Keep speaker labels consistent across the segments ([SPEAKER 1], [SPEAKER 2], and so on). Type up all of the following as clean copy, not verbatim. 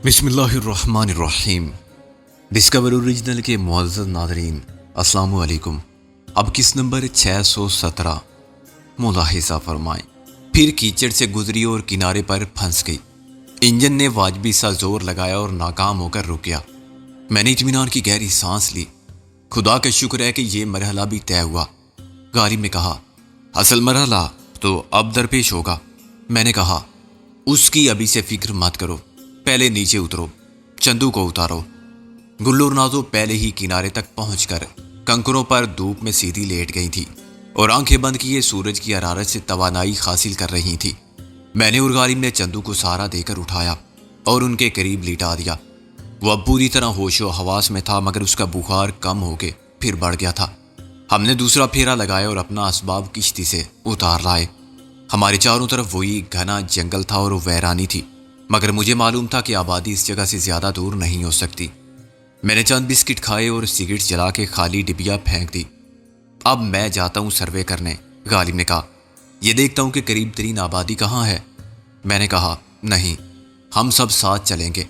[SPEAKER 1] بسم اللہ الرحمن الرحیم۔ ڈسکور اوریجنل کے معزز ناظرین، السلام علیکم۔ اب کس نمبر 617 ملاحظہ فرمائیں۔ پھر کیچڑ سے گزری اور کنارے پر پھنس گئی۔ انجن نے واجبی سا زور لگایا اور ناکام ہو کر رک گیا۔ میں نے اطمینان کی گہری سانس لی۔ خدا کا شکر ہے کہ یہ مرحلہ بھی طے ہوا۔ غالب نے کہا، اصل مرحلہ تو اب درپیش ہوگا۔ میں نے کہا، اس کی ابھی سے فکر مت کرو، پہلے نیچے اترو، چندو کو اتارو۔ گلو اور نازو پہلے ہی کنارے تک پہنچ کر کنکروں پر دھوپ میں سیدھی لیٹ گئی تھی اور آنکھیں بند کیے سورج کی حرارت سے توانائی حاصل کر رہی تھی۔ میں نے اور غالب نے چندو کو سہارا دے کر اٹھایا اور ان کے قریب لیٹا دیا۔ وہ اب پوری طرح ہوش و حواس میں تھا، مگر اس کا بخار کم ہو کے پھر بڑھ گیا تھا۔ ہم نے دوسرا پھیرا لگایا اور اپنا اسباب کشتی سے اتار لائے۔ ہمارے چاروں طرف وہی گھنا جنگل تھا اور ویرانی تھی، مگر مجھے معلوم تھا کہ آبادی اس جگہ سے زیادہ دور نہیں ہو سکتی۔ میں نے چند بسکٹ کھائے اور سگریٹ جلا کے خالی ڈبیا پھینک دی۔ اب میں جاتا ہوں سروے کرنے، غالب نے کہا۔ یہ دیکھتا ہوں کہ قریب ترین آبادی کہاں ہے۔ میں نے کہا، نہیں، ہم سب ساتھ چلیں گے۔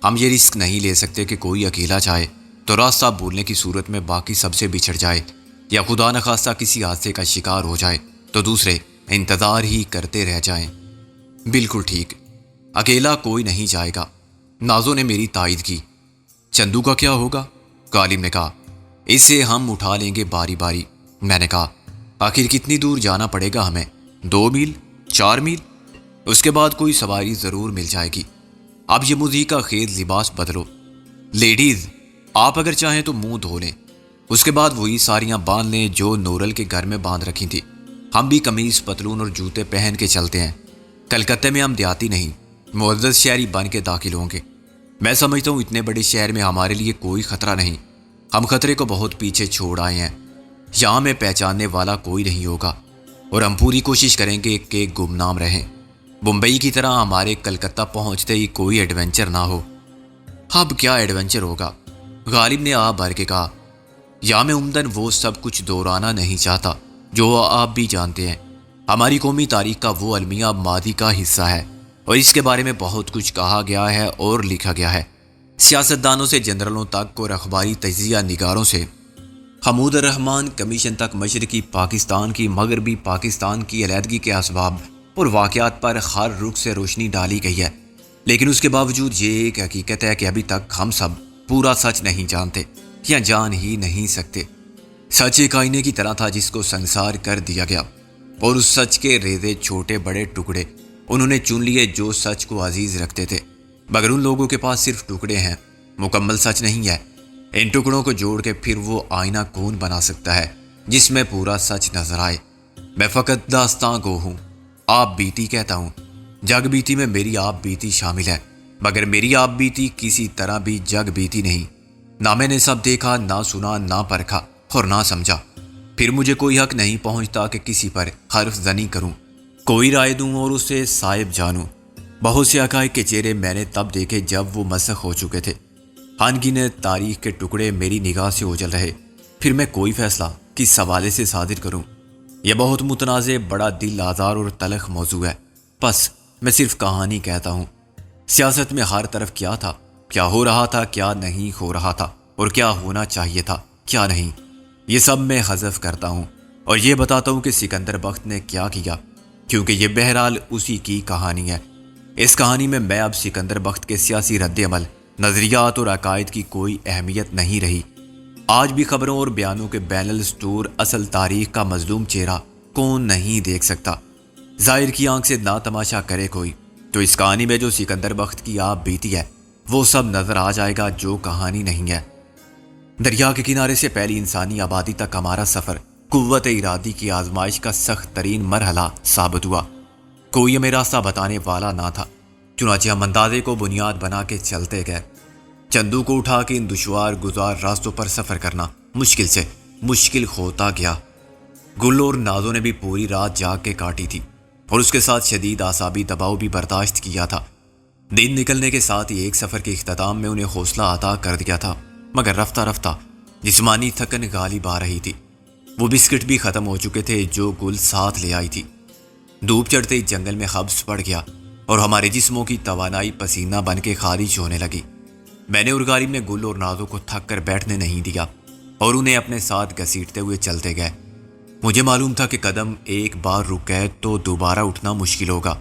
[SPEAKER 1] ہم یہ رسک نہیں لے سکتے کہ کوئی اکیلا جائے تو راستہ بھولنے کی صورت میں باقی سب سے بچھڑ جائے، یا خدا نخواستہ کسی حادثے کا شکار ہو جائے تو دوسرے انتظار ہی کرتے رہ جائیں۔ بالکل ٹھیک، اکیلا کوئی نہیں جائے گا، نازو نے میری تائید کی۔ چندو کا کیا ہوگا؟ غالب نے کہا، اسے ہم اٹھا لیں گے باری باری۔ میں نے کہا، آخر کتنی دور جانا پڑے گا ہمیں؟ 2 میل؟ 4 میل؟ اس کے بعد کوئی سواری ضرور مل جائے گی۔ اب یہ مزی کا خیز لباس بدلو۔ لیڈیز، آپ اگر چاہیں تو منہ دھو لیں، اس کے بعد وہی ساریاں باندھ لیں جو نورل کے گھر میں باندھ رکھی تھی۔ ہم بھی قمیض پتلون اور جوتے پہن کے چلتے ہیں۔ کلکتے میں ہم دیہاتی نہیں، معزز شہری بن کے داخل ہوں گے۔ میں سمجھتا ہوں اتنے بڑے شہر میں ہمارے لیے کوئی خطرہ نہیں، ہم خطرے کو بہت پیچھے چھوڑ آئے ہیں۔ یہاں میں پہچاننے والا کوئی نہیں ہوگا اور ہم پوری کوشش کریں گے کہ گمنام رہیں۔ بمبئی کی طرح ہمارے کلکتہ پہنچتے ہی کوئی ایڈونچر نہ ہو۔ اب کیا ایڈونچر ہوگا؟ غالب نے آ بھر کے کہا، یا میں عمدن وہ سب کچھ دہرانا نہیں چاہتا جو آپ بھی جانتے ہیں۔ ہماری قومی تاریخ کا وہ المیہ ماضی کا حصہ ہے اور اس کے بارے میں بہت کچھ کہا گیا ہے اور لکھا گیا ہے۔ سیاستدانوں سے جنرلوں تک اور اخباری تجزیہ نگاروں سے حمود الرحمن کمیشن تک مشرقی پاکستان کی مغربی پاکستان کی علیحدگی کے اسباب اور واقعات پر ہر رخ سے روشنی ڈالی گئی ہے، لیکن اس کے باوجود یہ ایک حقیقت ہے کہ ابھی تک ہم سب پورا سچ نہیں جانتے یا جان ہی نہیں سکتے۔ سچ ایک آئینے کی طرح تھا جس کو سنسار کر دیا گیا، اور اس سچ کے ریزے چھوٹے بڑے ٹکڑے انہوں نے چن لیے جو سچ کو عزیز رکھتے تھے، مگر ان لوگوں کے پاس صرف ٹکڑے ہیں، مکمل سچ نہیں ہے۔ ان ٹکڑوں کو جوڑ کے پھر وہ آئینہ کون بنا سکتا ہے جس میں پورا سچ نظر آئے؟ میں فقط داستاں گو ہوں، آپ بیتی کہتا ہوں۔ جگ بیتی میں میری آپ بیتی شامل ہے، مگر میری آپ بیتی کسی طرح بھی جگ بیتی نہیں۔ نہ میں نے سب دیکھا، نہ سنا، نہ پرکھا اور نہ سمجھا۔ پھر مجھے کوئی حق نہیں پہنچتا کہ کسی پر حرف زنی کروں، کوئی رائے دوں اور اسے صائب جانوں۔ بہت سے حقائق کے چہرے میں نے تب دیکھے جب وہ مسخ ہو چکے تھے۔ انگنت تاریخ کے ٹکڑے میری نگاہ سے اوجھل رہے۔ پھر میں کوئی فیصلہ کس حوالے سے صادر کروں؟ یہ بہت متنازع، بڑا دل آزار اور تلخ موضوع ہے۔ بس میں صرف کہانی کہتا ہوں۔ سیاست میں ہر طرف کیا تھا، کیا ہو رہا تھا، کیا نہیں ہو رہا تھا، اور کیا ہونا چاہیے تھا، کیا نہیں، یہ سب میں حذف کرتا ہوں اور یہ بتاتا ہوں کہ سکندر بخت نے کیا کیا، کیونکہ یہ بہرحال اسی کی کہانی ہے۔ اس کہانی میں اب سکندر بخت کے سیاسی رد عمل، نظریات اور عقائد کی کوئی اہمیت نہیں رہی۔ آج بھی خبروں اور بیانوں کے بین الاسطور اصل تاریخ کا مظلوم چہرہ کون نہیں دیکھ سکتا؟ ظاہر کی آنکھ سے نہ تماشا کرے کوئی تو اس کہانی میں جو سکندر بخت کی آپ بیتی ہے وہ سب نظر آ جائے گا جو کہانی نہیں ہے۔ دریا کے کنارے سے پہلی انسانی آبادی تک ہمارا سفر قوت ارادی کی آزمائش کا سخت ترین مرحلہ ثابت ہوا۔ کوئی ہمیں راستہ بتانے والا نہ تھا، چنانچہ ہم اندازے کو بنیاد بنا کے چلتے گئے۔ چندو کو اٹھا کے ان دشوار گزار راستوں پر سفر کرنا مشکل سے مشکل ہوتا گیا۔ گل اور نازو نے بھی پوری رات جاگ کے کاٹی تھی اور اس کے ساتھ شدید اعصابی دباؤ بھی برداشت کیا تھا۔ دن نکلنے کے ساتھ ہی ایک سفر کے اختتام میں انہیں حوصلہ عطا کر دیا تھا، مگر رفتہ رفتہ جسمانی تھکن غالب آ رہی تھی۔ وہ بسکٹ بھی ختم ہو چکے تھے جو گل ساتھ لے آئی تھی۔ دھوپ چڑھتے ہی جنگل میں حبس پڑ گیا اور ہمارے جسموں کی توانائی پسینہ بن کے خارج ہونے لگی۔ میں نے اور غالب نے گل اور نازو کو تھک کر بیٹھنے نہیں دیا اور انہیں اپنے ساتھ گھسیٹتے ہوئے چلتے گئے۔ مجھے معلوم تھا کہ قدم ایک بار رک گئے تو دوبارہ اٹھنا مشکل ہوگا۔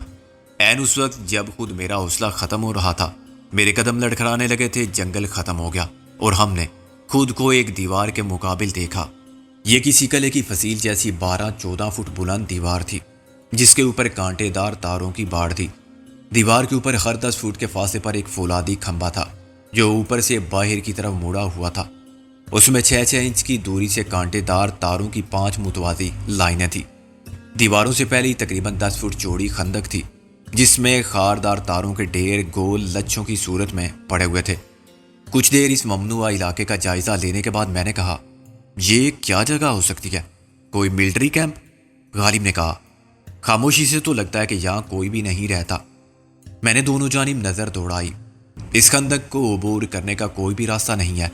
[SPEAKER 1] عین اس وقت جب خود میرا حوصلہ ختم ہو رہا تھا، میرے قدم لڑکھڑانے لگے تھے، جنگل ختم ہو گیا اور ہم نے خود کو ایک دیوار کے مقابل دیکھا۔ یہ کسی قلعے کی فصیل جیسی 12-14 فٹ بلند دیوار تھی، جس کے اوپر کانٹے دار تاروں کی باڑ تھی۔ دیوار کے اوپر ہر 10 فٹ کے فاصلے پر ایک فولادی کھمبا تھا جو اوپر سے باہر کی طرف مڑا ہوا تھا۔ اس میں 6-6 انچ کی دوری سے کانٹے دار تاروں کی 5 متوازی لائنیں تھیں۔ دیواروں سے پہلے تقریباً 10 فٹ چوڑی خندق تھی، جس میں خاردار تاروں کے ڈھیر گول لچھوں کی صورت میں پڑے ہوئے تھے۔ کچھ دیر اس ممنوعہ علاقے کا جائزہ لینے کے بعد میں نے کہا، یہ کیا جگہ ہو سکتی ہے؟ کوئی ملٹری کیمپ؟ غالب نے کہا، خاموشی سے تو لگتا ہے کہ یہاں کوئی بھی نہیں رہتا۔ میں نے دونوں جانب نظر دوڑائی۔ اس خندق کو عبور کرنے کا کوئی بھی راستہ نہیں ہے۔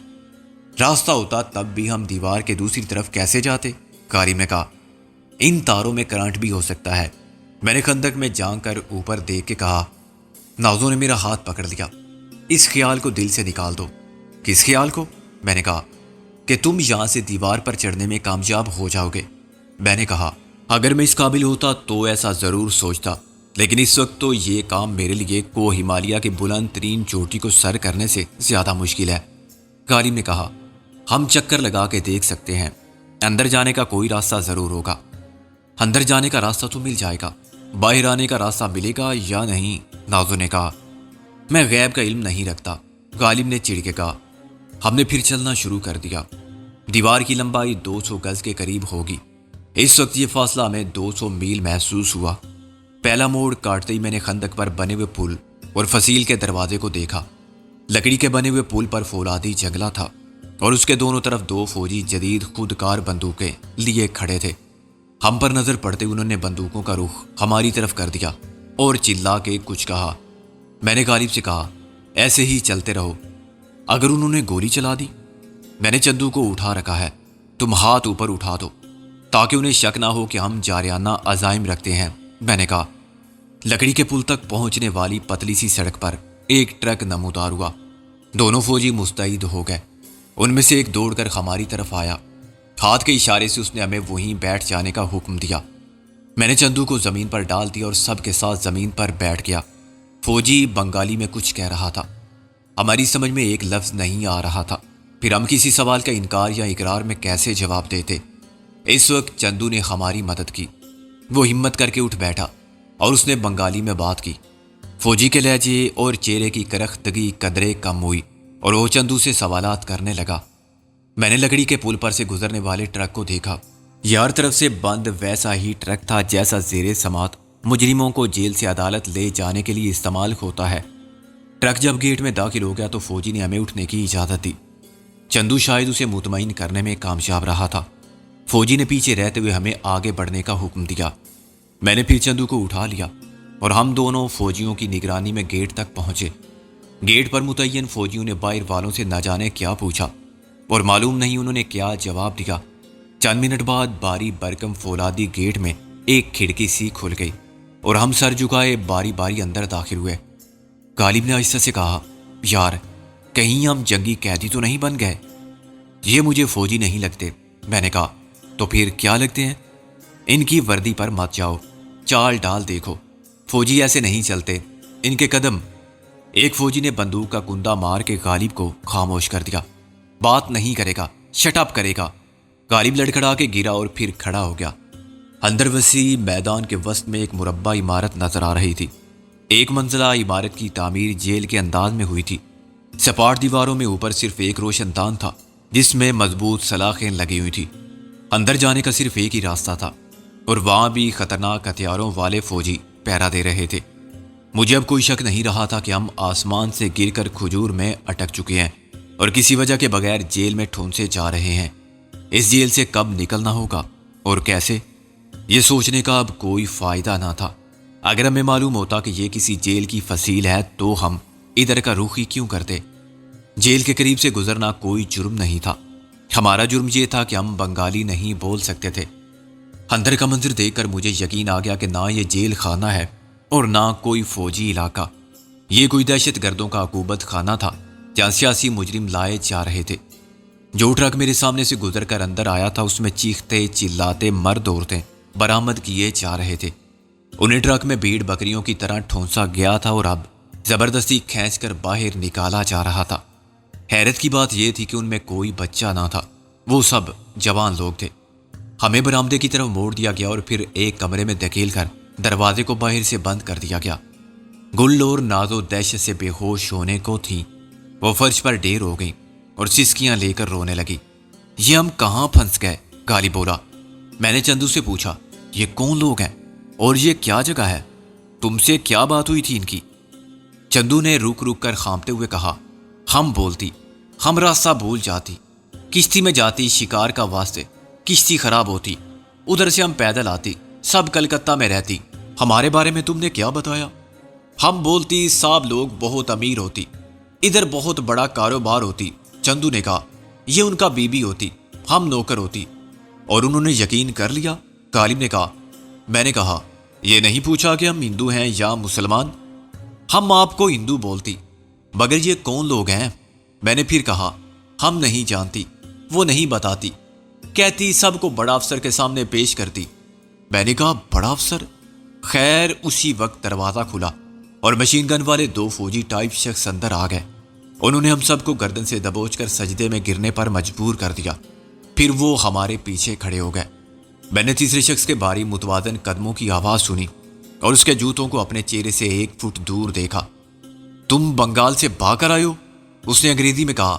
[SPEAKER 1] راستہ ہوتا تب بھی ہم دیوار کے دوسری طرف کیسے جاتے؟ غالب نے کہا، ان تاروں میں کرنٹ بھی ہو سکتا ہے۔ میں نے خندق میں جھانک کر اوپر دیکھ کے کہا۔ نازو نے میرا ہاتھ پکڑ لیا۔ اس خیال کو دل سے نکال دو۔ کس خیال کو؟ میں نے کہا، کہ تم یہاں سے دیوار پر چڑھنے میں کامیاب ہو جاؤ گے۔ میں نے کہا، اگر میں اس قابل ہوتا تو ایسا ضرور سوچتا، لیکن اس وقت تو یہ کام میرے لیے کوہ ہمالیہ کی بلند ترین چوٹی کو سر کرنے سے زیادہ مشکل ہے۔ غالب نے کہا، ہم چکر لگا کے دیکھ سکتے ہیں، اندر جانے کا کوئی راستہ ضرور ہوگا۔ اندر جانے کا راستہ تو مل جائے گا، باہر آنے کا راستہ ملے گا یا نہیں؟ نازو نے کہا، میں غیب کا علم نہیں رکھتا۔ غالب نے چڑ کے کہا۔ ہم نے پھر چلنا شروع کر دیا۔ دیوار کی لمبائی 200 گز کے قریب ہوگی۔ اس وقت یہ فاصلہ ہمیں 200 میل محسوس ہوا۔ پہلا موڑ کاٹتے ہی میں نے خندق پر بنے ہوئے پل اور فصیل کے دروازے کو دیکھا۔ لکڑی کے بنے ہوئے پل پر فولادی جنگلہ تھا اور اس کے دونوں طرف 2 فوجی جدید خودکار بندوقیں لیے کھڑے تھے۔ ہم پر نظر پڑتے انہوں نے بندوقوں کا رخ ہماری طرف کر دیا اور چلا کے کچھ کہا۔ میں نے غالب سے کہا، ایسے ہی چلتے رہو، اگر انہوں نے گولی چلا دی؟ میں نے چندو کو اٹھا رکھا ہے، تم ہاتھ اوپر اٹھا دو تاکہ انہیں شک نہ ہو کہ ہم جارحانہ عزائم رکھتے ہیں۔ میں نے کہا۔ لکڑی کے پل تک پہنچنے والی پتلی سی سڑک پر ایک ٹرک نمودار ہوا۔ دونوں فوجی مستعد ہو گئے۔ ان میں سے ایک دوڑ کر ہماری طرف آیا۔ ہاتھ کے اشارے سے اس نے ہمیں وہیں بیٹھ جانے کا حکم دیا۔ میں نے چندو کو زمین پر ڈال دیا اور سب کے ساتھ زمین پر بیٹھ گیا۔ فوجی بنگالی میں کچھ کہہ رہا تھا، ہماری سمجھ میں ایک لفظ نہیں آ رہا تھا۔ پھر ہم کسی سوال کا انکار یا اقرار میں کیسے جواب دیتے؟ اس وقت چندو نے ہماری مدد کی۔ وہ ہمت کر کے اٹھ بیٹھا اور اس نے بنگالی میں بات کی۔ فوجی کے لہجے اور چہرے کی کرختگی قدرے کم ہوئی اور وہ چندو سے سوالات کرنے لگا۔ میں نے لکڑی کے پل پر سے گزرنے والے ٹرک کو دیکھا۔ یہ ہر طرف سے بند ویسا ہی ٹرک تھا جیسا زیر سماعت مجرموں کو جیل سے عدالت لے جانے کے لیے استعمال ہوتا ہے۔ ٹرک جب گیٹ میں داخل ہو گیا تو فوجی نے ہمیں اٹھنے کی اجازت دی۔ چندو شاید اسے مطمئن کرنے میں کامیاب رہا تھا۔ فوجی نے پیچھے رہتے ہوئے ہمیں آگے بڑھنے کا حکم دیا۔ میں نے پھر چندو کو اٹھا لیا اور ہم دونوں فوجیوں کی نگرانی میں گیٹ تک پہنچے۔ گیٹ پر متعین فوجیوں نے باہر والوں سے نہ جانے کیا پوچھا اور معلوم نہیں انہوں نے کیا جواب دیا۔ چند منٹ بعد باری برکم فولادی گیٹ میں ایک کھڑکی سی کھل گئی اور ہم سر جھکائے باری باری اندر داخل ہوئے۔ غالب نے آہستہ سے کہا، یار کہیں ہم جنگی قیدی تو نہیں بن گئے؟ یہ مجھے فوجی نہیں لگتے۔ میں نے کہا، تو پھر کیا لگتے ہیں؟ ان کی وردی پر مت جاؤ، چال ڈال دیکھو، فوجی ایسے نہیں چلتے، ان کے قدم۔ ایک فوجی نے بندوق کا کندہ مار کے غالب کو خاموش کر دیا۔ بات نہیں کرے گا، شٹ اپ کرے گا۔ غالب لڑکھڑا کے گرا اور پھر کھڑا ہو گیا۔ اندر وسیع میدان کے وسط میں ایک مربع عمارت نظر آ رہی تھی۔ ایک منزلہ عمارت کی تعمیر جیل کے انداز میں ہوئی تھی۔ سپاٹ دیواروں میں اوپر صرف ایک روشن دان تھا جس میں مضبوط سلاخیں لگی ہوئی تھی۔ اندر جانے کا صرف ایک ہی راستہ تھا اور وہاں بھی خطرناک ہتھیاروں والے فوجی پہرا دے رہے تھے۔ مجھے اب کوئی شک نہیں رہا تھا کہ ہم آسمان سے گر کر کھجور میں اٹک چکے ہیں اور کسی وجہ کے بغیر جیل میں ٹھونسے جا رہے ہیں۔ اس جیل سے کب نکلنا ہوگا اور کیسے، یہ سوچنے کا اب کوئی فائدہ نہ تھا۔ اگر ہمیں معلوم ہوتا کہ یہ کسی جیل کی فصیل ہے تو ہم ادھر کا رخ ہی کیوں کرتے؟ جیل کے قریب سے گزرنا کوئی جرم نہیں تھا۔ ہمارا جرم یہ تھا کہ ہم بنگالی نہیں بول سکتے تھے۔ اندر کا منظر دیکھ کر مجھے یقین آ گیا کہ نہ یہ جیل خانہ ہے اور نہ کوئی فوجی علاقہ۔ یہ کوئی دہشت گردوں کا عقوبت خانہ تھا جہاں سیاسی مجرم لائے جا رہے تھے۔ جو ٹرک میرے سامنے سے گزر کر اندر آیا تھا اس میں چیختے چلاتے مرد عورتیں برآمد کیے جا رہے تھے۔ انہیں ٹرک میں بھیڑ بکریوں کی طرح ٹھونسا گیا تھا اور اب زبردستی کھینچ کر باہر نکالا جا رہا تھا۔ حیرت کی بات یہ تھی کہ ان میں کوئی بچہ نہ تھا، وہ سب جوان لوگ تھے۔ ہمیں برآمدے کی طرف موڑ دیا گیا اور پھر ایک کمرے میں دھکیل کر دروازے کو باہر سے بند کر دیا گیا۔ گل اور نازو دہشت سے بے ہوش ہونے کو تھیں، وہ فرش پر ڈھیر ہو گئیں اور سسکیاں لے کر رونے لگی۔ یہ ہم کہاں پھنس گئے؟ غالب بولا۔ میں نے چندو سے پوچھا، یہ کون لوگ ہیں اور یہ کیا جگہ ہے؟ تم سے کیا بات ہوئی تھی ان کی؟ چندو نے رک رک کر خامتے ہوئے کہا، ہم بولتی، ہم راستہ بھول جاتی، کشتی میں جاتی شکار کا واسطے، کشتی خراب ہوتی، ادھر سے ہم پیدل آتی، سب کلکتہ میں رہتی، ہمارے بارے میں تم نے کیا بتایا؟ ہم بولتی صاحب لوگ بہت امیر ہوتی، ادھر بہت بڑا کاروبار ہوتی۔ چندو نے کہا، یہ ان کا بیوی ہوتی، ہم نوکر ہوتی، اور انہوں نے یقین کر لیا؟ غالب نے کہا۔ میں نے کہا، یہ نہیں پوچھا کہ ہم ہندو ہیں یا مسلمان؟ ہم آپ کو ہندو بولتی، مگر یہ کون لوگ ہیں؟ میں نے پھر کہا، ہم نہیں جانتی، وہ نہیں بتاتی، کہتی سب کو بڑا افسر کے سامنے پیش کرتی۔ میں نے کہا، بڑا افسر؟ خیر اسی وقت دروازہ کھلا اور مشین گن والے 2 فوجی ٹائپ شخص اندر آ گئے۔ انہوں نے ہم سب کو گردن سے دبوچ کر سجدے میں گرنے پر مجبور کر دیا، پھر وہ ہمارے پیچھے کھڑے ہو گئے۔ میں نے تیسرے شخص کے بھاری متوازن قدموں کی آواز سنی اور اس کے جوتوں کو اپنے چہرے سے 1 فٹ دور دیکھا۔ تم بنگال سے بھاگ کر آئے ہو؟ اس نے انگریزی میں کہا۔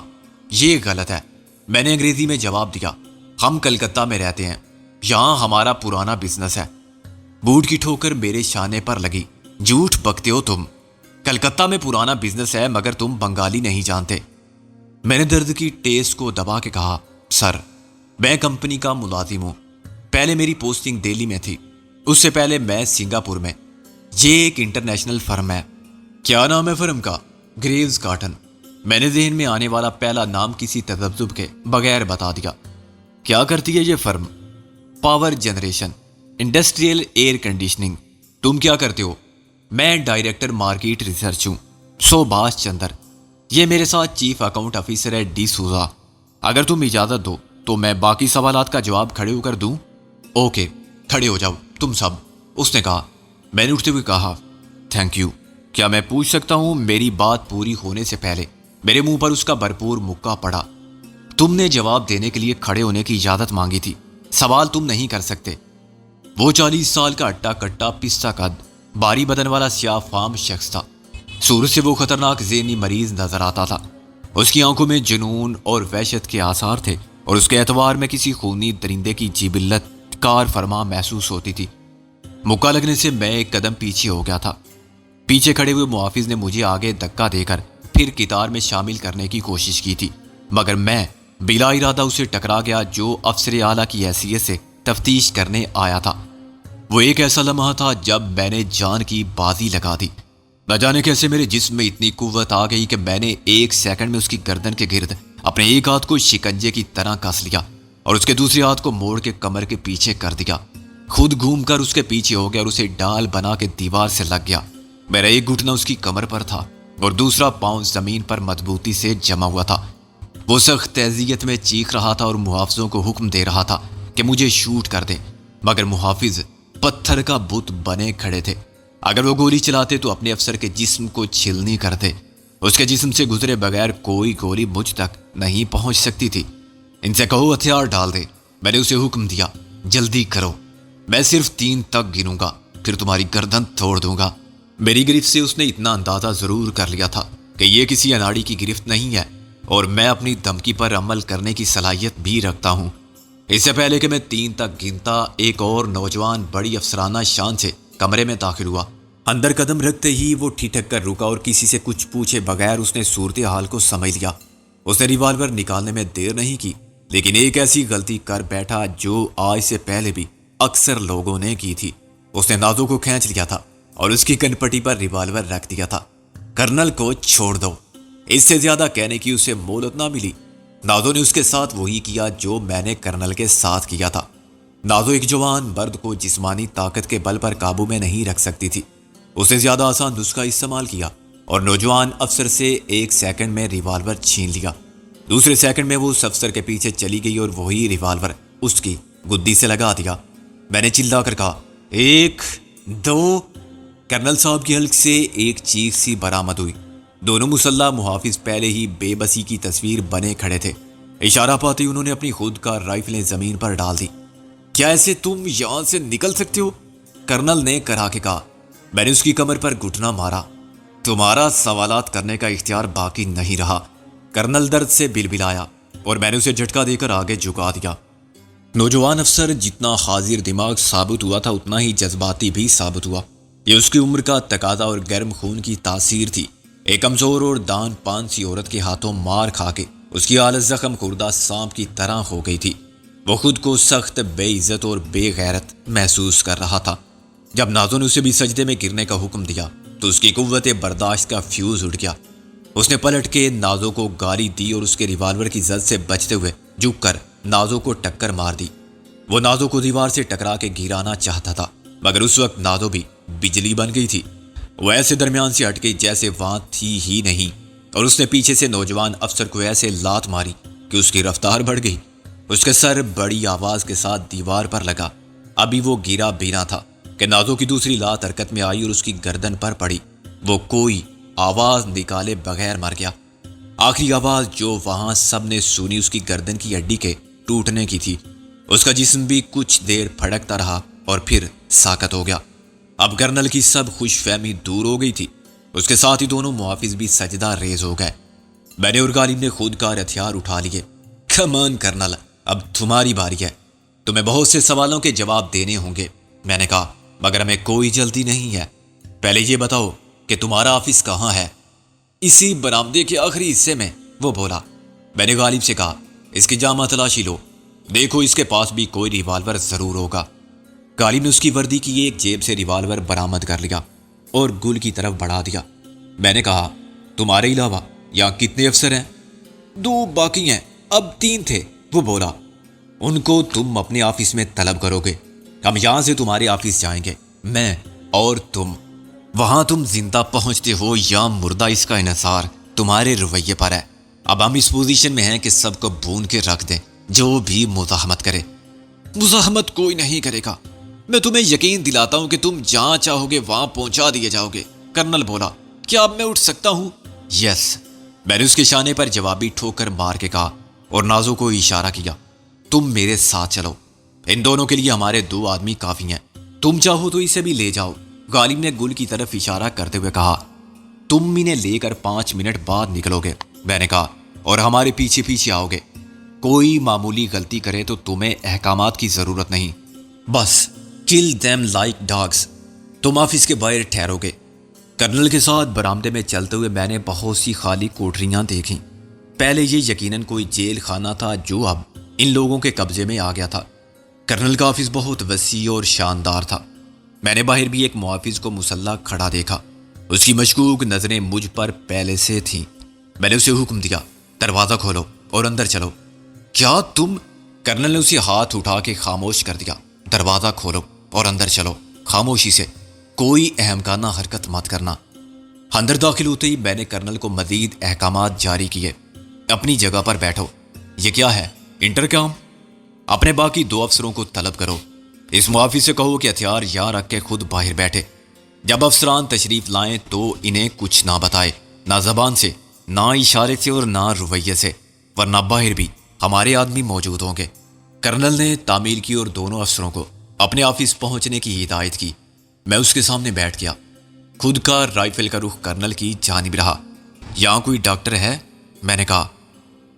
[SPEAKER 1] یہ غلط ہے، میں نے انگریزی میں جواب دیا، ہم کلکتہ میں رہتے ہیں، یہاں ہمارا پرانا بزنس ہے۔ بوٹ کی ٹھوکر میرے شانے پر لگی۔ جھوٹ بکتے ہو تم، کلکتہ میں پرانا بزنس ہے مگر تم بنگالی نہیں جانتے۔ میں نے درد کی ٹیس کو دبا کے کہا، سر میں کمپنی کا ملازم ہوں، پہلے میری پوسٹنگ دہلی میں تھی، اس سے پہلے میں سنگاپور میں، یہ ایک انٹرنیشنل فرم ہے۔ کیا نام ہے فرم کا؟ Greaves Cotton. میں نے ذہن میں آنے والا پہلا نام کسی تذبذب کے بغیر بتا دیا۔ کیا کرتی ہے یہ firm? Power generation, industrial air conditioning. تم کیا کرتے ہو؟ میں ڈائریکٹر مارکیٹ ریسرچ ہوں، سبھاش چندر۔ یہ میرے ساتھ چیف اکاؤنٹ آفیسر ہے ڈی سوزا۔ اگر تم اجازت دو تو میں باقی سوالات کا جواب کھڑے ہو کر دوں؟ اوکے، کھڑے ہو جاؤ تم سب، اس نے کہا۔ میں نے اٹھتے ہوئے کہا، تھینک یو۔ کیا میں پوچھ سکتا ہوں؟ میری بات پوری ہونے سے پہلے میرے منہ پر اس کا بھرپور مکہ پڑا۔ تم نے جواب دینے کے لیے کھڑے ہونے کی اجازت مانگی تھی، سوال تم نہیں کر سکتے۔ وہ 40 سال کا اٹا کٹا پستہ قد باری بدن والا سیاہ فام شخص تھا۔ سورج سے وہ خطرناک ذہنی مریض نظر آتا تھا۔ اس کی آنکھوں میں جنون اور وحشت کے آثار تھے اور اس کے اعتبار میں کسی خونی درندے کی جبلت کار فرما محسوس ہوتی تھی۔ مکہ لگنے سے میں ایک قدم پیچھے ہو گیا تھا۔ پیچھے کھڑے ہوئے محافظ نے مجھے آگے دھکا دے کر پھر قطار میں شامل کرنے کی کوشش کی تھی، مگر میں بلا ارادہ اسے ٹکرا گیا جو افسر اعلیٰ کی حیثیت سے تفتیش کرنے آیا تھا۔ وہ ایک ایسا لمحہ تھا جب میں نے جان کی بازی لگا دی۔ نہ جانے کیسے میرے جسم میں اتنی قوت آ گئی کہ میں نے 1 سیکنڈ میں اس کی گردن کے گرد اپنے ایک ہاتھ کو شکنجے کی طرح کس لیا اور اس کے دوسرے ہاتھ کو موڑ کے کمر کے پیچھے کر دیا۔ خود گھوم کر اس کے پیچھے ہو گیا اور اسے ڈال بنا کے دیوار سے لگ گیا۔ میرا ایک گھٹنا اس کی کمر پر تھا اور دوسرا پاؤں زمین پر مضبوطی سے جما ہوا تھا۔ وہ سخت تیزیت میں چیخ رہا تھا اور محافظوں کو حکم دے رہا تھا کہ مجھے شوٹ کر دیں، مگر محافظ پتھر کا بت بنے کھڑے تھے۔ اگر وہ گولی چلاتے تو اپنے افسر کے جسم کو چھلنی کرتے، اس کے جسم سے گزرے بغیر کوئی گولی مجھ تک نہیں پہنچ سکتی تھی۔ ان سے کہو ہتھیار ڈال دے، میں نے اسے حکم دیا، جلدی کرو، میں صرف 3 تک گنوں گا، پھر تمہاری گردن توڑ دوں گا۔ میری گرفت سے اس نے اتنا اندازہ ضرور کر لیا تھا کہ یہ کسی اناڑی کی گرفت نہیں ہے اور میں اپنی دھمکی پر عمل کرنے کی صلاحیت بھی رکھتا ہوں۔ اس سے پہلے کہ میں 3 تک گنتا، ایک اور نوجوان بڑی افسرانہ شان سے کمرے میں داخل ہوا۔ اندر قدم رکھتے ہی وہ ٹھٹک کر رکا اور کسی سے کچھ پوچھے بغیر اس نے صورتحال کو سمجھ لیا۔ اس نے ریوالور نکالنے میں دیر نہیں کی، لیکن ایک ایسی غلطی کر بیٹھا جو آج سے پہلے بھی اکثر لوگوں نے کی تھی۔ اس نے نازو کو کھینچ لیا تھا اور اس کی کنپٹی پر ریوالور رکھ دیا تھا۔ کرنل کو چھوڑ دو، اس سے زیادہ کہنے کی اسے مہلت نہ ملی۔ نازو نے اس کے ساتھ وہی کیا جو میں نے کرنل کے ساتھ کیا تھا۔ نازو ایک جوان مرد کو جسمانی طاقت کے بل پر قابو میں نہیں رکھ سکتی تھی۔ اس نے زیادہ آسان نسخہ استعمال کیا اور نوجوان افسر سے 1 سیکنڈ میں ریوالور چھین لیا۔ دوسرے سیکنڈ میں وہ اس افسر کے پیچھے چلی گئی اور وہی ریوالور اس کی گدی سے لگا دیا۔ میں نے چلا کر کہا 1 2۔ کرنل صاحب کی حلق سے ایک چیخ سی برآمد ہوئی۔ دونوں مسلح محافظ پہلے ہی بے بسی کی تصویر بنے کھڑے تھے۔ اشارہ پاتے ہی انہوں نے اپنی خود کار رائفلیں زمین پر ڈال دی۔ کیا ایسے تم یہاں سے نکل سکتے ہو؟ کرنل نے کرا کے کہا۔ میں نے اس کی کمر پر گھٹنا مارا۔ تمہارا سوالات کرنے کا اختیار باقی نہیں رہا۔ کرنل درد سے بلبلایا اور میں نے اسے جھٹکا دے کر آگے جھکا دیا۔ نوجوان افسر جتنا حاضر دماغ ثابت ہوا تھا اتنا ہی جذباتی بھی ثابت ہوا۔ یہ اس کی عمر کا تقاضا اور گرم خون کی تاثیر تھی۔ ایک کمزور اور دان پان سی عورت کے ہاتھوں مار کھا کے اس کی حالت زخم خوردہ سانپ کی طرح ہو گئی تھی۔ وہ خود کو سخت بے عزت اور بے غیرت محسوس کر رہا تھا۔ جب نازو نے اسے بھی سجدے میں گرنے کا حکم دیا تو اس کی قوت برداشت کا فیوز اٹھ گیا۔ اس نے پلٹ کے نازو کو گالی دی اور اس کے ریوالور کی زد سے بچتے ہوئے جھک کر نازو کو ٹکر مار دی۔ وہ نازو کو دیوار سے ٹکرا کے گرانا چاہتا تھا مگر اس وقت نازو بھی بجلی بن گئی تھی۔ وہ ایسے درمیان سے ہٹ گئی جیسے وہاں تھی ہی نہیں اور اس نے پیچھے سے نوجوان افسر کو ایسے لات ماری کہ اس کی رفتار بڑھ گئی۔ اس کے سر بڑی آواز کے ساتھ دیوار پر لگا۔ ابھی وہ گرا بھی نہ تھا کہ نازو کی دوسری لات حرکت میں آئی اور اس کی گردن پر پڑی۔ وہ کوئی آواز نکالے بغیر مر گیا۔ آخری آواز جو وہاں سب نے سنی اس کی گردن کی ہڈی کے ٹوٹنے کی تھی۔ اس کا جسم بھی کچھ دیر پھڑکتا رہا اور پھر ساکت ہو گیا۔ اب کرنل کی سب خوش فہمی دور ہو گئی تھی۔ اس کے ساتھ ہی دونوں محافظ بھی سجدہ ریز ہو گئے۔ میں نے اور غالب نے خود کار ہتھیار اٹھا لیے۔ کمان کرنل، اب تمہاری باری ہے۔ تمہیں بہت سے سوالوں کے جواب دینے ہوں گے، میں نے کہا، مگر ہمیں کوئی جلدی نہیں ہے۔ پہلے یہ بتاؤ کہ تمہارا آفس کہاں ہے؟ اسی برآمدے کے آخری حصے میں، وہ بولا۔ میں نے غالب سے کہا، اس کی جامع تلاشی لو، دیکھو اس کے پاس بھی کوئی ریوالور ضرور ہوگا۔ غالب نے اس کی وردی کی ایک جیب سے ریوالور برآمد کر لیا اور گل کی طرف بڑھا دیا۔ میں نے کہا، تمہارے علاوہ یہاں کتنے افسر ہیں؟ 2 باقی ہیں، اب 3 تھے، وہ بولا۔ ان کو تم اپنے آفس میں طلب کرو گے۔ ہم یہاں سے تمہارے آفس جائیں گے، میں اور تم۔ وہاں تم زندہ پہنچتے ہو یا مردہ، اس کا انحصار تمہارے رویے پر ہے۔ اب ہم اس پوزیشن میں ہیں کہ سب کو بھون کے رکھ دیں، جو بھی مزاحمت کرے۔ مزاحمت کوئی نہیں کرے گا، میں تمہیں یقین دلاتا ہوں کہ تم جہاں چاہو گے وہاں پہنچا دیے جاؤ گے، کرنل بولا۔ کیا اب میں اٹھ سکتا ہوں؟ یس، میں نے اس کے شانے پر جوابی ٹھوکر مار کے کہا اور نازو کو اشارہ کیا۔ تم میرے ساتھ چلو، ان دونوں کے لیے ہمارے 2 آدمی کافی ہیں، تم چاہو تو اسے بھی لے جاؤ۔ غالب نے گل کی طرف اشارہ کرتے ہوئے کہا، تم انہیں لے کر 5 منٹ بعد نکلو گے، میں نے کہا، اور ہمارے پیچھے پیچھے آؤ گے۔ کوئی معمولی غلطی کرے تو تمہیں احکامات کی ضرورت نہیں، بس kill them like dogs۔ تم آفس کے باہر ٹھہرو گے۔ کرنل کے ساتھ برآمدے میں چلتے ہوئے میں نے بہت سی خالی کوٹریاں دیکھیں۔ پہلے یہ یقیناً کوئی جیل خانہ تھا جو اب ان لوگوں کے قبضے میں آ گیا تھا۔ کرنل کا آفس بہت وسیع اور شاندار تھا۔ میں نے باہر بھی ایک محافظ کو مسلح کھڑا دیکھا۔ اس کی مشکوک نظریں مجھ پر پہلے سے تھیں۔ میں نے اسے حکم دیا، دروازہ کھولو اور اندر چلو۔ کیا تم؟ کرنل نے اسے ہاتھ اٹھا کے خاموش کر دیا۔ دروازہ کھولو اور اندر چلو، خاموشی سے، کوئی اہمکانہ حرکت مت کرنا۔ اندر داخل ہوتے ہی میں نے کرنل کو مزید احکامات جاری کیے۔ اپنی جگہ پر بیٹھو۔ یہ کیا ہے؟ انٹرکام؟ اپنے باقی 2 افسروں کو طلب کرو۔ اس محافظ سے کہو کہ ہتھیار یہاں رکھ کے خود باہر بیٹھے۔ جب افسران تشریف لائیں تو انہیں کچھ نہ بتائے، نہ زبان سے، نہ اشارے سے اور نہ رویے سے، ورنہ باہر بھی ہمارے آدمی موجود ہوں گے۔ کرنل نے تعمیل کی اور دونوں افسروں کو اپنے آفس پہنچنے کی ہدایت کی۔ میں اس کے سامنے بیٹھ گیا۔ خود کا رائفل کا رخ کرنل کی جانب رہا۔ یہاں کوئی ڈاکٹر ہے؟ میں نے کہا۔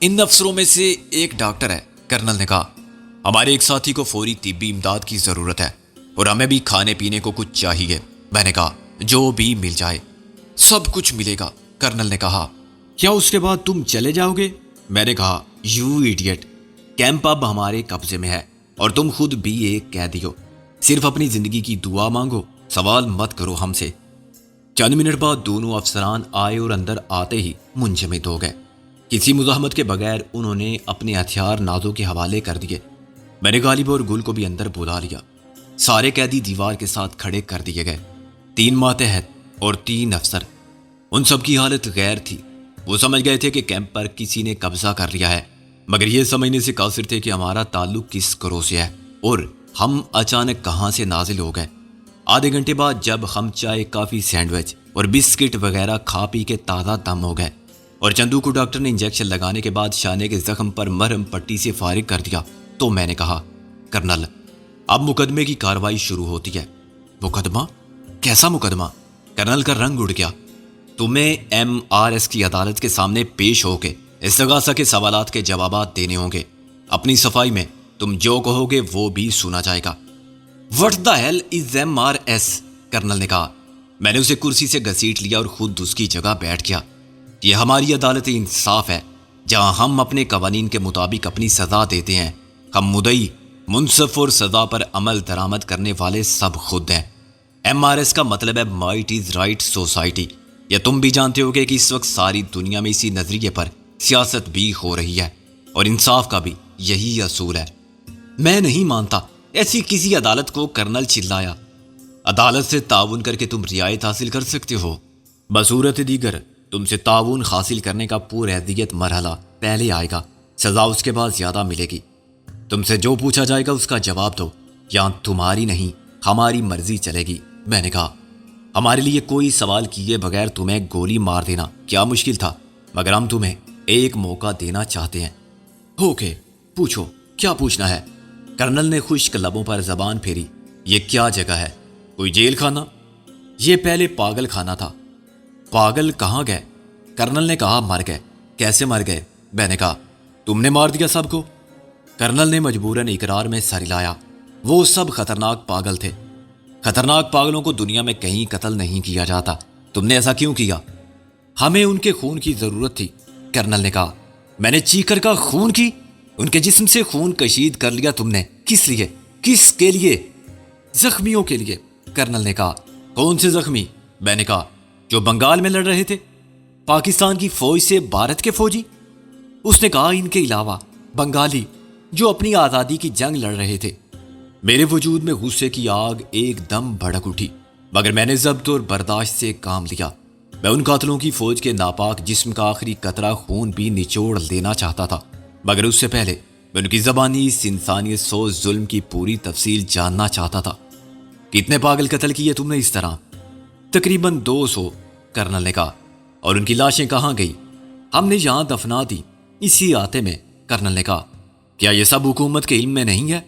[SPEAKER 1] ان افسروں میں سے ایک ڈاکٹر ہے، کرنل نے کہا۔ ہمارے ایک ساتھی کو فوری طبی امداد کی ضرورت ہے اور ہمیں بھی کھانے پینے کو کچھ چاہیے، میں نے کہا۔ جو بھی مل جائے۔ سب کچھ ملے گا، کرنل نے کہا۔ کیا اس کے بعد تم چلے جاؤ گے؟ میں نے کہا، یو ایڈیٹ، کیمپ اب ہمارے قبضے میں ہے اور تم خود بھی ایک قیدی ہو۔ صرف اپنی زندگی کی دعا مانگو، سوال مت کرو ہم سے۔ چند منٹ بعد دونوں افسران آئے اور اندر آتے ہی منجمد ہو گئے۔ کسی مزاحمت کے بغیر انہوں نے اپنے ہتھیار نازو کے حوالے کر دیے۔ میں نے غالب اور گل کو بھی اندر بلا لیا۔ سارے قیدی دیوار کے ساتھ کھڑے کر دیے گئے۔ 3 ماتحت اور 3 افسر، ان سب کی حالت غیر تھی۔ وہ سمجھ گئے تھے کہ کیمپ پر کسی نے قبضہ کر لیا ہے، مگر یہ سمجھنے سے قاصر تھے کہ ہمارا تعلق کس گروہ سے ہے اور ہم اچانک کہاں سے نازل ہو گئے۔ آدھے گھنٹے بعد جب ہم چائے، کافی، سینڈوچ اور بسکٹ وغیرہ کھا پی کے تازہ دم ہو گئے اور چندو کو ڈاکٹر نے انجیکشن لگانے کے بعد شانے کے زخم پر مرہم پٹی سے فارغ کر دیا، تو میں نے کہا، کرنل، اب مقدمے کی کارروائی شروع ہوتی ہے۔ مقدمہ؟ کیسا مقدمہ؟ کرنل کا رنگ اڑ گیا۔ تمہیں MRS کی عدالت کے سامنے پیش ہو کے استغاثہ کے سوالات کے جوابات دینے ہوں گے۔ اپنی صفائی میں تم جو کہو گے وہ بھی سنا جائے گا۔ What the hell is MRS؟ Colonel نے کہا۔ میں نے اسے کرسی سے گھسیٹ لیا اور خود اس کی جگہ بیٹھ گیا۔ یہ ہماری عدالت انصاف ہے، جہاں ہم اپنے قوانین کے مطابق اپنی سزا دیتے ہیں۔ ہم مدعی، منصف اور سزا پر عمل درآمد کرنے والے سب خود ہیں۔ MRS کا مطلب ہے مائٹ از رائٹ سوسائٹی۔ یا تم بھی جانتے ہوگے کہ اس وقت ساری دنیا میں اسی نظریے پر سیاست بھی ہو رہی ہے اور انصاف کا بھی یہی اصول ہے۔ میں نہیں مانتا ایسی کسی عدالت کو، کرنل چلایا۔ عدالت سے تعاون کر کے تم رعایت حاصل کر سکتے ہو، بصورت دیگر تم سے تعاون حاصل کرنے کا پرحیثیت مرحلہ پہلے آئے گا، سزا اس کے بعد زیادہ ملے گی۔ تم سے جو پوچھا جائے گا اس کا جواب دو، یہاں تمہاری نہیں ہماری مرضی چلے گی۔ میں نے کہا، ہمارے لیے کوئی سوال کیے بغیر تمہیں گولی مار دینا کیا مشکل تھا، مگر ہم تمہیں ایک موقع دینا چاہتے ہیں۔ اوکے، پوچھو، کیا پوچھنا ہے؟ کرنل نے خشک لبوں پر زبان پھیری۔ یہ کیا جگہ ہے؟ کوئی جیل خانہ؟ یہ پہلے پاگل خانہ تھا۔ پاگل کہاں گئے؟ کرنل نے کہا، مر گئے۔ کیسے مر گئے؟ میں نے کہا، تم نے مار دیا سب کو۔ کرنل نے مجبوراً اقرار میں سر ہلایا۔ وہ سب خطرناک پاگل تھے۔ خطرناک پاگلوں کو دنیا میں کہیں قتل نہیں کیا جاتا۔ تم نے ایسا کیوں کیا؟ ہمیں ان کے خون کی ضرورت تھی، کرنل نے کہا۔ میں نے چیکر کا خون کی؟ ان کے جسم سے خون کشید کر لیا تم نے؟ کس لیے؟ کس کے لیے؟ زخمیوں کے لیے، کرنل نے کہا۔ کون سے زخمی؟ میں نے کہا، جو بنگال میں لڑ رہے تھے، پاکستان کی فوج سے بھارت کے فوجی۔ اس نے کہا، ان کے علاوہ بنگالی جو اپنی آزادی کی جنگ لڑ رہے تھے۔ میرے وجود میں غصے کی آگ ایک دم بھڑک اٹھی، مگر میں نے ضبط اور برداشت سے کام لیا۔ میں ان قاتلوں کی فوج کے ناپاک جسم کا آخری قطرہ خون بھی نچوڑ لینا چاہتا تھا، مگر اس سے پہلے میں ان کی زبانی اس انسانیت سوز ظلم کی پوری تفصیل جاننا چاہتا تھا۔ کتنے پاگل قتل کیے تم نے اس طرح؟ تقریباً 200، کرنل نے کہا۔ اور ان کی لاشیں کہاں گئی؟ ہم نے یہاں دفنا دی، اسی آتے میں، کرنل نے کہا۔ کیا یہ سب حکومت کے علم میں نہیں ہے؟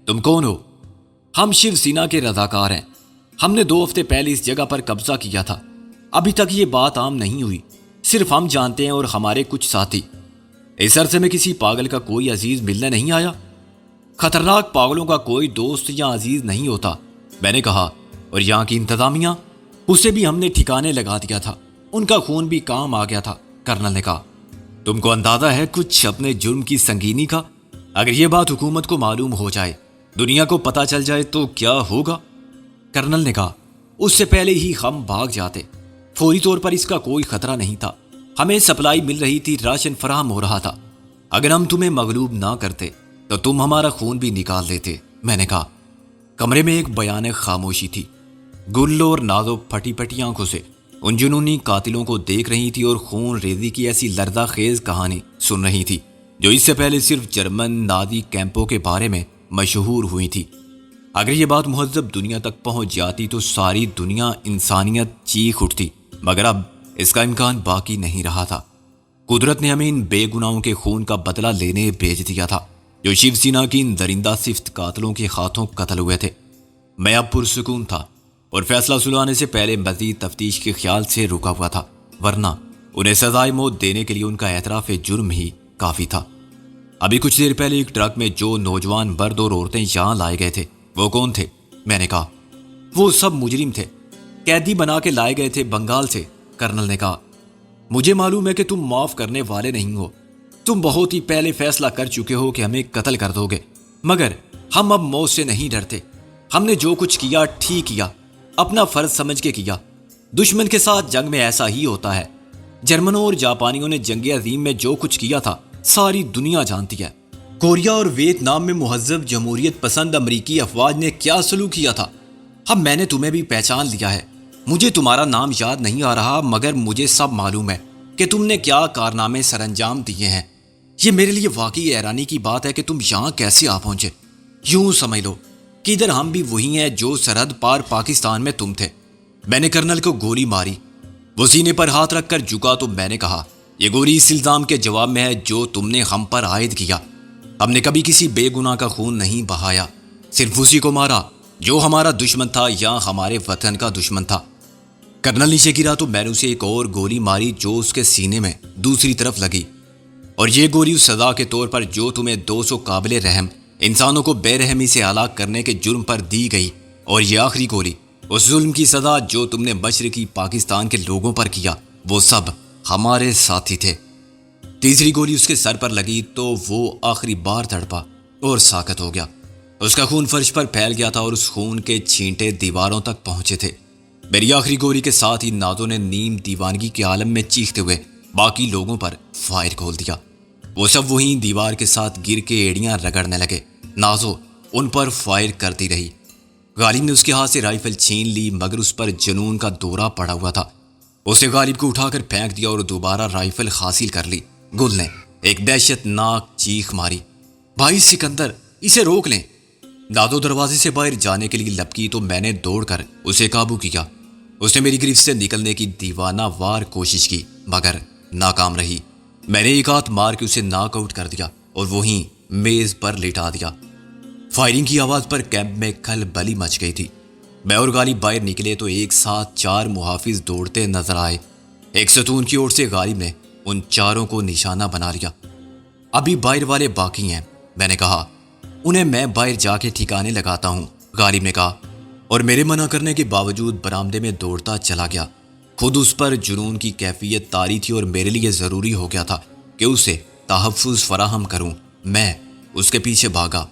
[SPEAKER 1] تم کون ہو؟ ہم شیو سینا کے رضاکار ہیں۔ ہم نے 2 ہفتے پہلے اس جگہ پر قبضہ کیا تھا۔ ابھی تک یہ بات عام نہیں ہوئی، صرف ہم جانتے ہیں اور ہمارے کچھ ساتھی۔ اس عرصے میں کسی پاگل کا کوئی عزیز ملنے نہیں آیا؟ خطرناک پاگلوں کا کوئی دوست یا عزیز نہیں ہوتا، میں نے کہا۔ اور یہاں کی انتظامیہ، اسے بھی ہم نے ٹھکانے لگا دیا تھا، ان کا خون بھی کام آ گیا تھا، کرنل نے کہا۔ تم کو اندازہ ہے کچھ اپنے جرم کی سنگینی کا؟ اگر یہ بات حکومت کو معلوم ہو جائے، دنیا کو پتہ چل جائے تو کیا ہوگا؟ کرنل نے کہا، اس سے پہلے ہی ہم بھاگ جاتے۔ فوری طور پر اس کا کوئی خطرہ نہیں تھا، ہمیں سپلائی مل رہی تھی، راشن فراہم ہو رہا تھا۔ اگر ہم تمہیں مغلوب نہ کرتے تو تم ہمارا خون بھی نکال دیتے، میں نے کہا۔ کمرے میں ایک بیان خاموشی تھی۔ گل اور نازو پھٹی پھٹی آنکھوں سے ان جنونی قاتلوں کو دیکھ رہی تھی اور خون ریزی کی ایسی لرزہ خیز کہانی سن رہی تھی جو اس سے پہلے صرف جرمن نازی کیمپوں کے بارے میں مشہور ہوئی تھی۔ اگر یہ بات مہذب دنیا تک پہنچ جاتی تو ساری دنیا، انسانیت چیخ اٹھتی، مگر اب اس کا امکان باقی نہیں رہا تھا۔ قدرت نے ہمیں ان بے گناہوں کے خون کا بدلہ لینے بھیج دیا تھا جو شیو سینا کی ان درندہ صفت قاتلوں کے ہاتھوں قتل ہوئے تھے۔ میں اب پرسکون تھا اور فیصلہ سنانے سے پہلے مزید تفتیش کے خیال سے رکا ہوا تھا، ورنہ انہیں سزائے موت دینے کے لیے ان کا اعتراف جرم ہی کافی تھا۔ ابھی کچھ دیر پہلے ایک ٹرک میں جو نوجوان مرد اور عورتیں یہاں لائے گئے تھے، وہ کون تھے؟ میں نے کہا۔ وہ سب مجرم تھے، قیدی بنا کے لائے گئے تھے بنگال سے، کرنل نے کہا۔ مجھے معلوم ہے کہ تم معاف کرنے والے نہیں ہو، تم بہت ہی پہلے فیصلہ کر چکے ہو کہ ہمیں قتل کر دو گے، مگر ہم اب موت سے نہیں ڈرتے۔ ہم نے جو کچھ کیا ٹھیک کیا، اپنا فرض سمجھ کے کیا۔ دشمن کے ساتھ جنگ میں ایسا ہی ہوتا ہے۔ جرمنوں اور جاپانیوں نے جنگ عظیم میں جو کچھ کیا تھا ساری دنیا جانتی ہے۔ کوریا اور ویتنام میں مہذب جمہوریت پسند امریکی افواج نے کیا سلوک کیا تھا۔ اب میں نے تمہیں بھی پہچان لیا ہے، مجھے تمہارا نام یاد نہیں آ رہا، مگر مجھے سب معلوم ہے کہ تم نے کیا کارنامے سر انجام دیے ہیں۔ یہ میرے لیے واقعی حیرانی کی بات ہے کہ تم یہاں کیسے آ پہنچے۔ یوں سمجھ لو کہ ادھر ہم بھی وہی ہیں جو سرحد پار پاکستان میں تم تھے۔ میں نے کرنل کو گولی ماری، وہ سینے پر ہاتھ رکھ کر جھکا تو میں نے کہا، یہ گولی اس الزام کے جواب میں ہے جو تم نے ہم پر عائد کیا۔ ہم نے کبھی کسی بے گناہ کا خون نہیں بہایا، صرف اسی کو مارا جو ہمارا دشمن تھا یا ہمارے وطن کا دشمن تھا۔ کرنل نیچے گرا تو میں نے اسے ایک اور گولی ماری جو اس کے سینے میں دوسری طرف لگی، اور یہ گولی اس سزا کے طور پر جو تمہیں 200 قابل رحم انسانوں کو بے رحمی سے ہلاک کرنے کے جرم پر دی گئی، اور یہ آخری گولی اس ظلم کی سزا جو تم نے مشرقی پاکستان کے لوگوں پر کیا، وہ سب ہمارے ساتھی تھے۔ تیسری گولی اس کے سر پر لگی تو وہ آخری بار تڑپا اور ساکت ہو گیا۔ اس کا خون فرش پر پھیل گیا تھا اور اس خون کے چھینٹے دیواروں تک پہنچے تھے۔ میری آخری گولی کے ساتھ ہی نازو نے نیم دیوانگی کے عالم میں چیختے ہوئے باقی لوگوں پر فائر کھول دیا۔ وہ سب وہیں دیوار کے ساتھ گر کے ایڑیاں رگڑنے لگے۔ نازو ان پر فائر کرتی رہی۔ غالب نے اس کے ہاتھ سے رائفل چھین لی، مگر اس پر جنون کا دورہ پڑا ہوا تھا۔ اسے غالب کو اٹھا کر پھینک دیا اور دوبارہ رائفل حاصل کر لی۔ گل نے ایک دہشت ناک چیخ ماری، بھائی سکندر، اسے روک لیں۔ نازو دروازے سے باہر جانے کے لیے لپکی تو میں نے دوڑ کر اسے قابو کیا۔ اس نے میری گرفت سے نکلنے کی دیوانہ وار کوشش کی، مگر ناکام رہی۔ میں نے ایک ہاتھ مار کے اسے ناک آؤٹ کر دیا اور وہیں میز پر لٹا دیا۔ فائرنگ کی آواز پر کیمپ میں کھلبلی مچ گئی تھی۔ میں اور غالب باہر نکلے تو ایک ساتھ 4 محافظ دوڑتے نظر آئے۔ ایک ستون کی اوٹ سے غالب نے ان 4 کو نشانہ بنا لیا۔ ابھی باہر والے باقی ہیں، میں نے کہا۔ انہیں میں باہر جا کے ٹھکانے لگاتا ہوں، غالب نے کہا، اور میرے منع کرنے کے باوجود برآمدے میں دوڑتا چلا گیا۔ خود اس پر جنون کی کیفیت طاری تھی اور میرے لیے ضروری ہو گیا تھا کہ اسے تحفظ فراہم کروں۔ میں اس کے پیچھے بھاگا۔